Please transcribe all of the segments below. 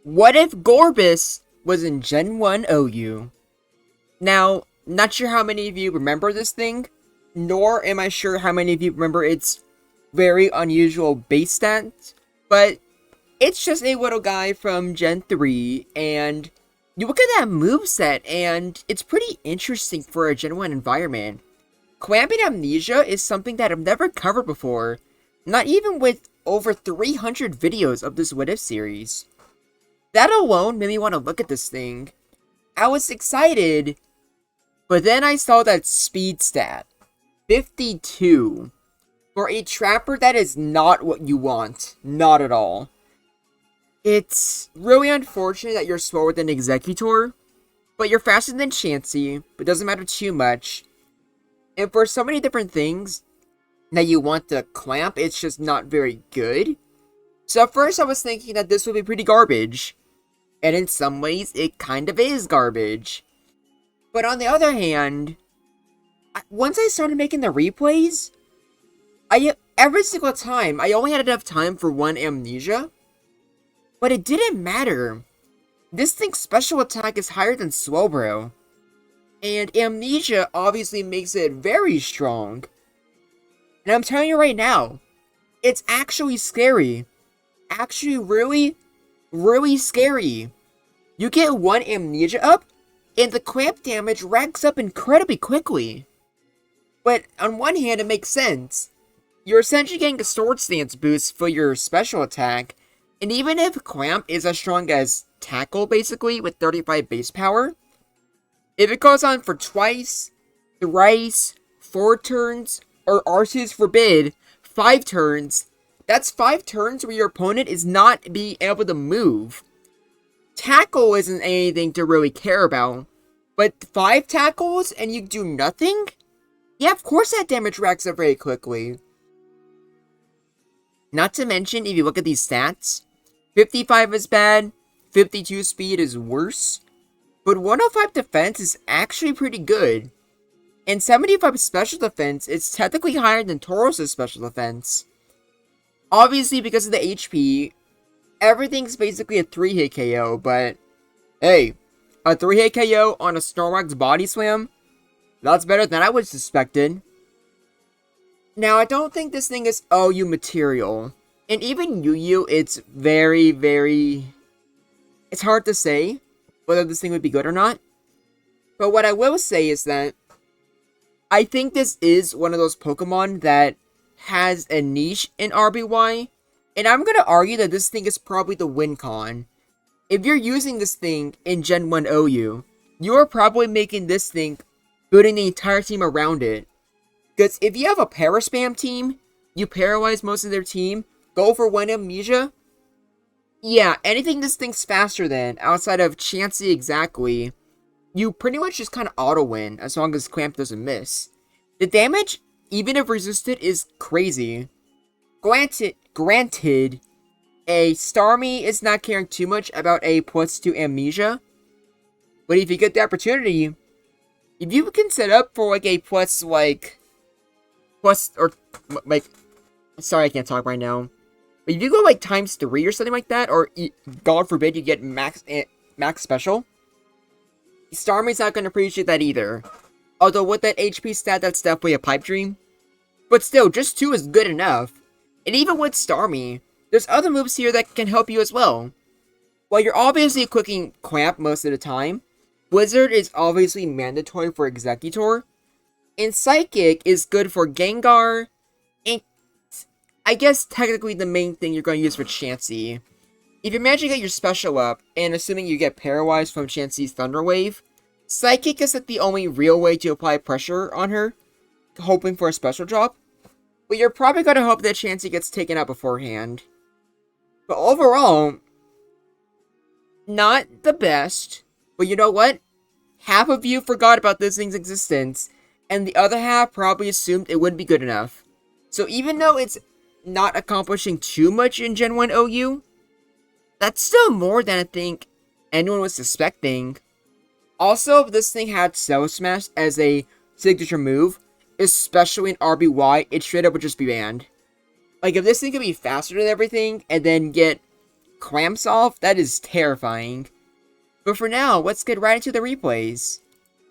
What if GOREBYSS was in Gen 1 OU? Now, not sure how many of you remember this thing, nor am I sure how many of you remember its very unusual base stats, but it's just a little guy from Gen 3, and you look at that moveset, and it's pretty interesting for a Gen 1 environment. Clamping Amnesia is something that I've never covered before, not even with over 300 videos of this What If series. That alone made me want to look at this thing. I was excited, but then I saw that speed stat. 52. For a trapper, that is not what you want. Not at all. It's really unfortunate that you're slower than Executor, but you're faster than Chansey, but doesn't matter too much. And for so many different things that you want to clamp, it's just not very good. So at first I was thinking that this would be pretty garbage. And in some ways, it kind of is garbage. But on the other hand, once I started making the replays, every single time, I only had enough time for one Amnesia. But it didn't matter. This thing's special attack is higher than Slowbro. And Amnesia obviously makes it very strong. And I'm telling you right now, it's actually scary. Actually really scary. You get one Amnesia up, and the clamp damage racks up incredibly quickly. But on one hand, it makes sense. You're essentially getting a sword stance boost for your special attack, and even if clamp is as strong as tackle, basically, with 35 base power, if it goes on for twice, thrice, 4 turns, or Arceus forbid, 5 turns, that's 5 turns where your opponent is not being able to move. Tackle isn't anything to really care about, but 5 tackles and you do nothing? Yeah, of course that damage racks up very quickly. Not to mention, if you look at these stats, 55 is bad, 52 speed is worse, but 105 defense is actually pretty good. And 75 special defense is technically higher than Tauros' special defense. Obviously, because of the HP, everything's basically a 3-hit KO, but hey, a 3-hit KO on a Snorlax Body Slam? That's better than I would have suspected. Now, I don't think this thing is OU material. And even UU, it's it's hard to say whether this thing would be good or not. But what I will say is that I think this is one of those Pokemon that has a niche in RBY, and I'm gonna argue that this thing is probably the win con. If you're using this thing in Gen 1 OU, you are probably making this thing building the entire team around it. Because if you have a Paraspam team, you paralyze most of their team, go for one Amnesia, yeah, anything this thing's faster than, outside of Chansey exactly, you pretty much just kind of auto-win, as long as Clamp doesn't miss. The damage, even if resisted, is crazy. Granted, a Starmie is not caring too much about a +2 Amnesia, but if you get the opportunity, if you can set up for like a sorry I can't talk right now, but if you go like ×3 or something like that, or God forbid you get max special, Starmie's not going to appreciate that either. Although with that HP stat, that's definitely a pipe dream. But still, just 2 is good enough. And even with Starmie, there's other moves here that can help you as well. While you're obviously clicking Clamp most of the time, Blizzard is obviously mandatory for Executor, and Psychic is good for Gengar, and I guess technically the main thing you're going to use for Chansey. If you manage to get your special up, and assuming you get paralyzed from Chansey's Thunder Wave, Psychic is like the only real way to apply pressure on her, hoping for a special drop. But you're probably going to hope that Chansey gets taken out beforehand. But overall, not the best. But you know what? Half of you forgot about this thing's existence, and the other half probably assumed it wouldn't be good enough. So even though it's not accomplishing too much in Gen 1 OU, that's still more than I think anyone was suspecting. Also, if this thing had Cell Smash as a signature move, especially in RBY, it straight up would just be banned. Like, if this thing could be faster than everything, and then get clamps off, that is terrifying. But for now, let's get right into the replays.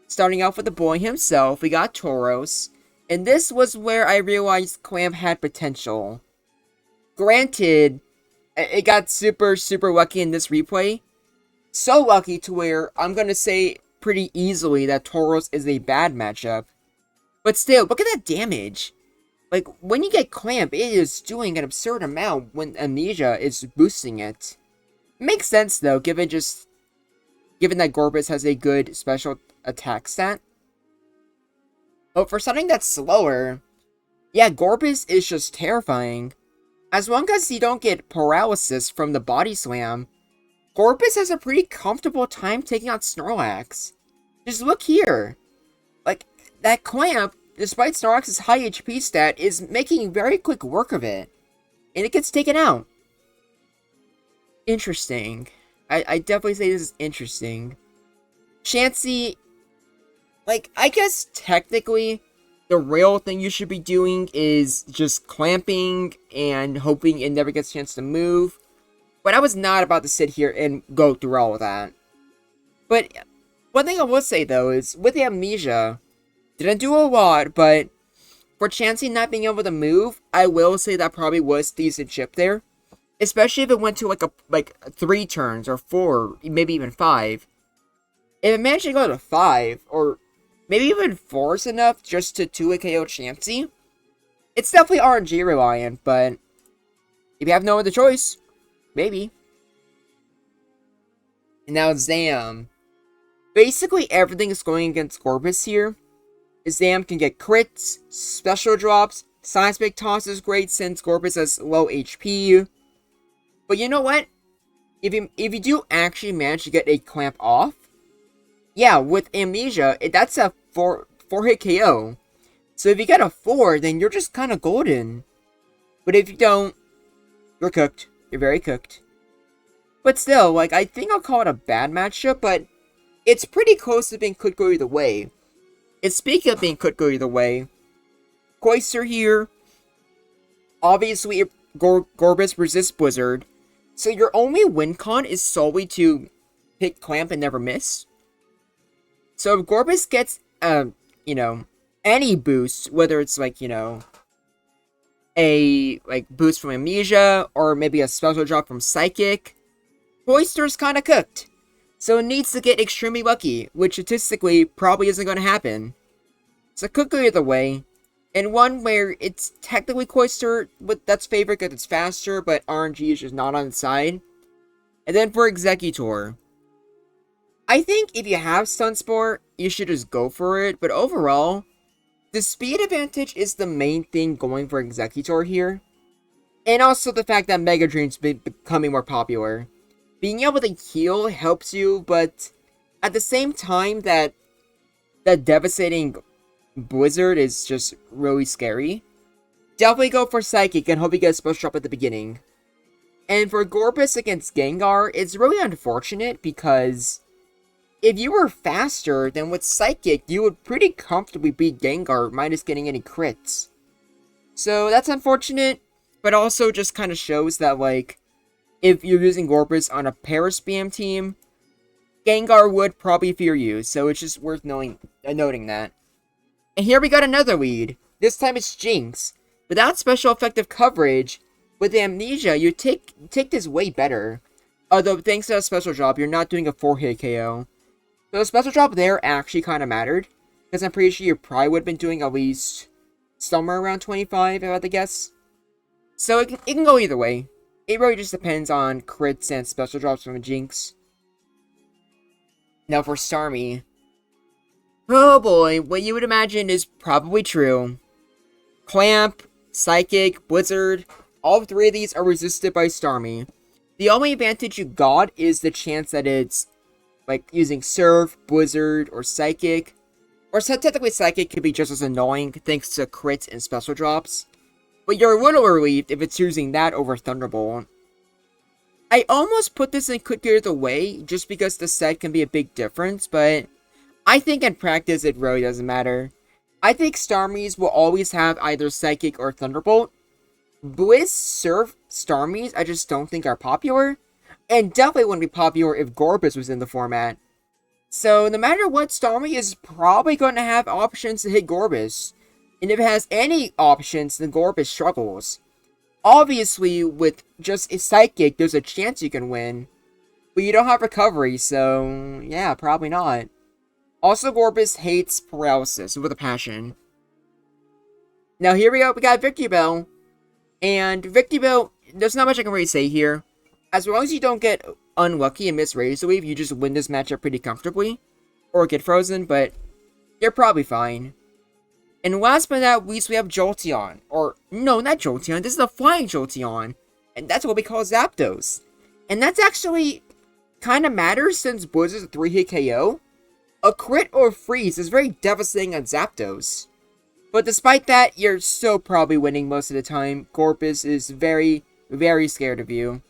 Starting off with the boy himself, we got Tauros, and this was where I realized Clamp had potential. Granted, it got super lucky in this replay. So lucky to where I'm gonna say pretty easily that Tauros is a bad matchup. But still, look at that damage. Like, when you get Clamp, it is doing an absurd amount when Amnesia is boosting it. It makes sense though, given that GOREBYSS has a good special attack stat. But for something that's slower, yeah, GOREBYSS is just terrifying. As long as you don't get paralysis from the body slam, GOREBYSS has a pretty comfortable time taking out Snorlax. Just look here. Like, that Clamp, despite Snorlax's high HP stat, is making very quick work of it. And it gets taken out. Interesting. I definitely say this is interesting. Chansey, like, I guess technically, the real thing you should be doing is just clamping and hoping it never gets a chance to move. But I was not about to sit here and go through all of that. But one thing I will say though is, with the Amnesia, didn't do a lot, but for Chansey not being able to move, I will say that probably was decent chip there. Especially if it went to like 3 turns, or 4, maybe even 5. If it managed to go to 5, or maybe even 4 is enough just to 2-hit KO Chansey, it's definitely RNG reliant, but if you have no other choice, maybe. And now Zam. Basically everything is going against GOREBYSS here. Zam can get crits, special drops, seismic toss is great since GOREBYSS has low HP. But you know what? If you do actually manage to get a clamp off, yeah, with Amnesia, that's a 4-hit KO. So if you get a 4, then you're just kind of golden. But if you don't, you're cooked. You're very cooked. But still, like, I think I'll call it a bad matchup, but it's pretty close to being could go either way. And speaking of being could go either way, Cloyster here, obviously GOREBYSS resists Blizzard, so your only win con is solely to pick Clamp and never miss. So if GOREBYSS gets, you know, any boost, whether it's like, you know, a boost from Amnesia, or maybe a special drop from Psychic, Cloyster's kinda cooked. So it needs to get extremely lucky, which statistically probably isn't going to happen. So could go either way. And one where it's technically Cloyster, but that's favored because it's faster, but RNG is just not on its side. And then for Executor, I think if you have Sunspore, you should just go for it. But overall, the speed advantage is the main thing going for Executor here. And also the fact that Mega Drain's been becoming more popular. Being able to heal helps you, but at the same time that devastating Blizzard is just really scary. Definitely go for Psychic and hope you get a special drop at the beginning. And for GOREBYSS against Gengar, it's really unfortunate because if you were faster, then with Psychic, you would pretty comfortably beat Gengar minus getting any crits. So that's unfortunate, but also just kind of shows that, like, if you're using GOREBYSS on a Paris BM team, Gengar would probably fear you, so it's just worth noting that. And here we got another lead. This time it's Jinx. Without special effective coverage, with Amnesia, you take this way better. Although, thanks to a special drop, you're not doing a 4-hit KO. So the special drop there actually kind of mattered, because I'm pretty sure you probably would have been doing at least somewhere around 25, if I had to guess. So it can go either way. It really just depends on crits and special drops from a Jinx. Now for Starmie. Oh boy, what you would imagine is probably true. Clamp, Psychic, Blizzard, all 3 of these are resisted by Starmie. The only advantage you got is the chance that it's, like, using Surf, Blizzard, or Psychic. Or so technically Psychic could be just as annoying thanks to crits and special drops. But you're a little relieved if it's using that over Thunderbolt. I almost put this in Could Go Either Way, just because the set can be a big difference, but I think in practice it really doesn't matter. I think Starmies will always have either Psychic or Thunderbolt. Bliss Surf Starmies I just don't think are popular, and definitely wouldn't be popular if GOREBYSS was in the format. So no matter what, Starmie is probably going to have options to hit GOREBYSS. And if it has any options, then GOREBYSS struggles. Obviously, with just a Psychic, there's a chance you can win. But you don't have recovery, so yeah, probably not. Also, GOREBYSS hates paralysis with a passion. Now here we go, we got Victory Bell. And Victory Bell, there's not much I can really say here. As long as you don't get unlucky and miss Razor Wave, you just win this matchup pretty comfortably. Or get frozen, but you're probably fine. And last but not least, we have Jolteon. Or, no, not Jolteon, this is a Flying Jolteon. And that's what we call Zapdos. And that's actually kind of matters since Blizz is a 3-hit KO. A crit or freeze is very devastating on Zapdos. But despite that, you're still probably winning most of the time. GOREBYSS is very, very scared of you.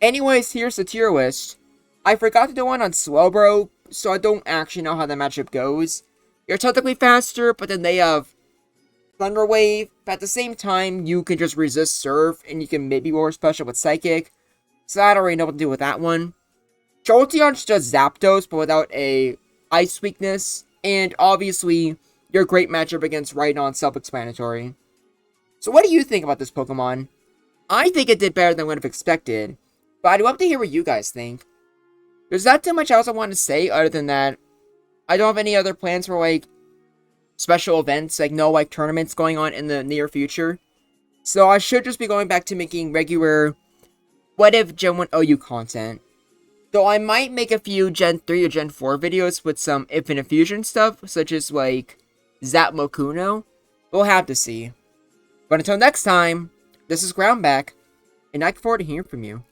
Anyways, here's the tier list. I forgot to do one on Slowbro, so I don't actually know how the matchup goes. You're technically faster, but then they have Thunder Wave. But at the same time, you can just resist Surf, and you can maybe roll special with Psychic. So I don't really know what to do with that one. Jolteon's just Zapdos, but without a Ice weakness. And obviously, your great matchup against Rhydon, self-explanatory. So what do you think about this Pokemon? I think it did better than I would have expected. But I'd love to hear what you guys think. There's not too much else I want to say other than that. I don't have any other plans for, like, special events, like, no, like, tournaments going on in the near future. So I should just be going back to making regular What If Gen 1 OU content. Though I might make a few Gen 3 or Gen 4 videos with some Infinite Fusion stuff, such as, like, Zapmokuno. We'll have to see. But until next time, this is Groundback, and I look forward to hearing from you.